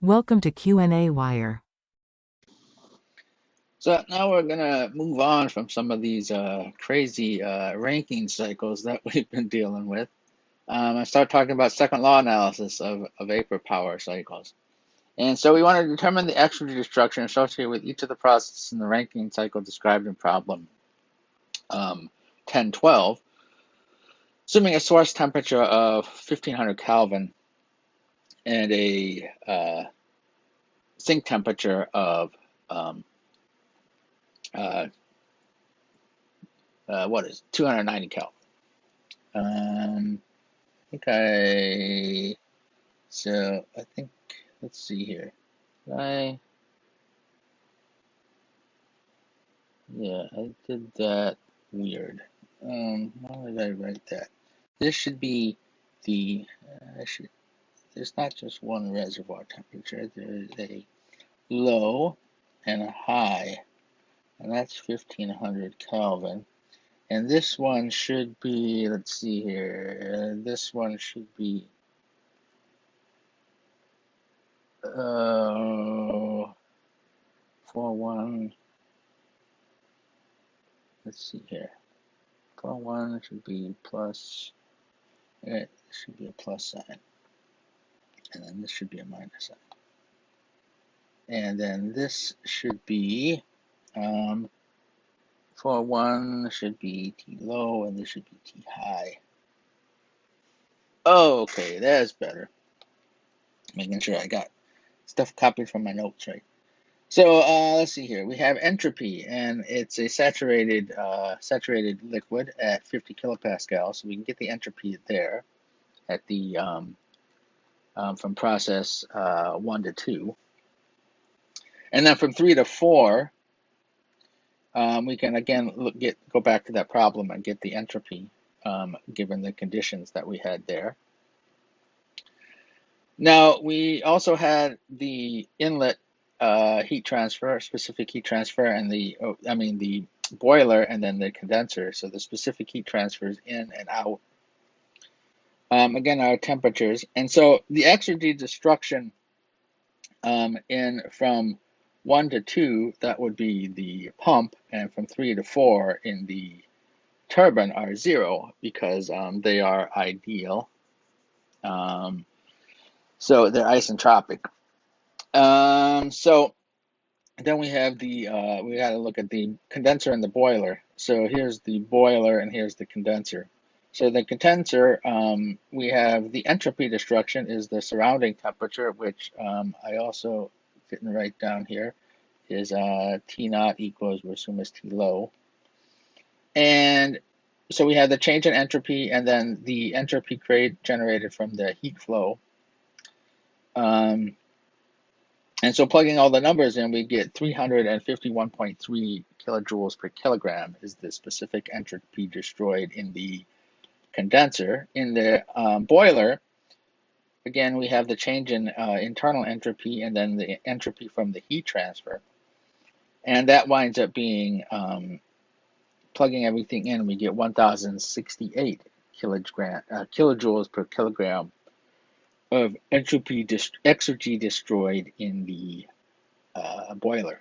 Welcome to qnawire. So now we're gonna move on from some of these crazy ranking cycles that we've been dealing with. And start talking about second law analysis of vapor power cycles. And so we want to determine the exergy destruction associated with each of the processes in the Rankine cycle described in problem 1012, assuming a source temperature of 1500 Kelvin and a sink temperature of uh, 290 Kelvin. I think, let's see here. I did that weird. Why did I write that? This should be there's not just one reservoir temperature, there's a low and a high, and that's 1500 Kelvin. And this one should be, let's see here, this one should be, for one, let's see here. For one should be plus, it should be a plus sign. And then this should be a minus sign. And then this should be, for one should be T low, and this should be T high. Okay, that's better. Making sure I got stuff copied from my notes right. So let's see here. We have entropy, and it's a saturated liquid at 50 kilopascals. So we can get the entropy there at the from process 1 to 2, and then from 3 to 4, we can again go back to that problem and get the entropy given the conditions that we had there. Now we also had the inlet heat transfer, specific heat transfer, and the boiler, and then the condenser. So the specific heat transfers in and out. Again, our temperatures, and so the exergy destruction in from 1 to 2, that would be the pump, and from 3 to 4 in the turbine are 0 because they are ideal. So they're isentropic. So then we have we got to look at the condenser and the boiler. So here's the boiler and here's the condenser. So the condenser, we have the entropy destruction is the surrounding temperature, which I also didn't write down here, is T naught equals, we assume is T low. And so we have the change in entropy and then the entropy generated from the heat flow. And so plugging all the numbers in, we get 351.3 kilojoules per kilogram is the specific entropy destroyed in the condenser. In the boiler, again, we have the change in internal entropy and then the entropy from the heat transfer. And that winds up being, plugging everything in, we get 1,068 kilojoules per kilogram of exergy destroyed in the boiler.